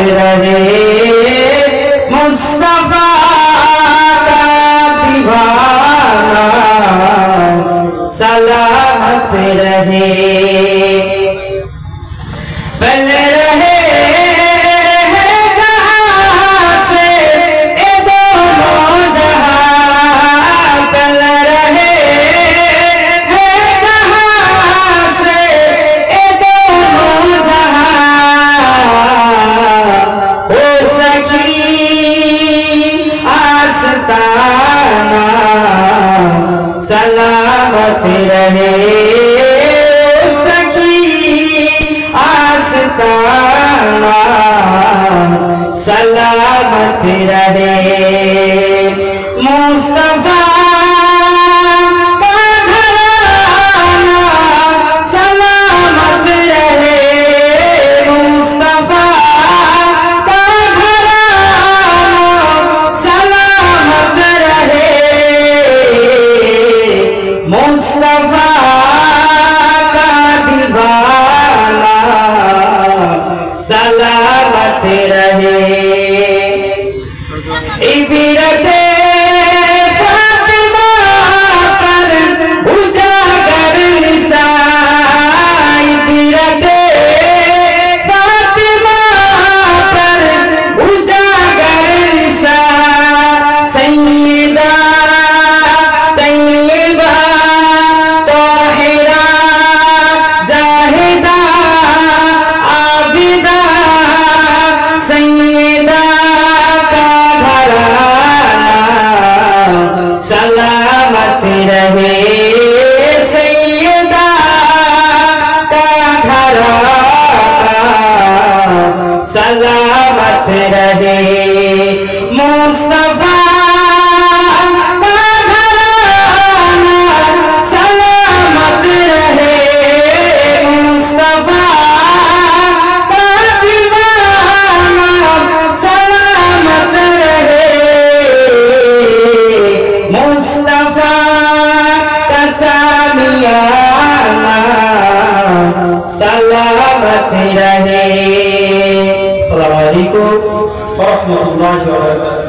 रहे मुस्तफा का दीवाना सलामत रहे पल रहे जहां से ए दोनों जहां पल रहे जहां से ए दोनों जहां हो सकी आस्ताना सलामत रहे सलामत रहे मुस्तफा का घराना सलामत रहे मुस्तफा का घराना सलामत रहे मुस्तफा का दीवाना सलामत रहे इबरते फातिमा पर उजागर निसाई इबरते फातिमा पर उजागर निसा सैयदा तैयबा ताहिरा जाहिदा आबिदा सैयदा सलामत रहे सैयदा का घराना सलामत रहे मुस्तफा का घराना सलामत रहे मुस्तफा का दीवाना सलामत रहे मुस्तफा का सामियाना सलामत रहे। अस्सलामु अलैकुम व रहमतुल्लाहि व बरकातुहू।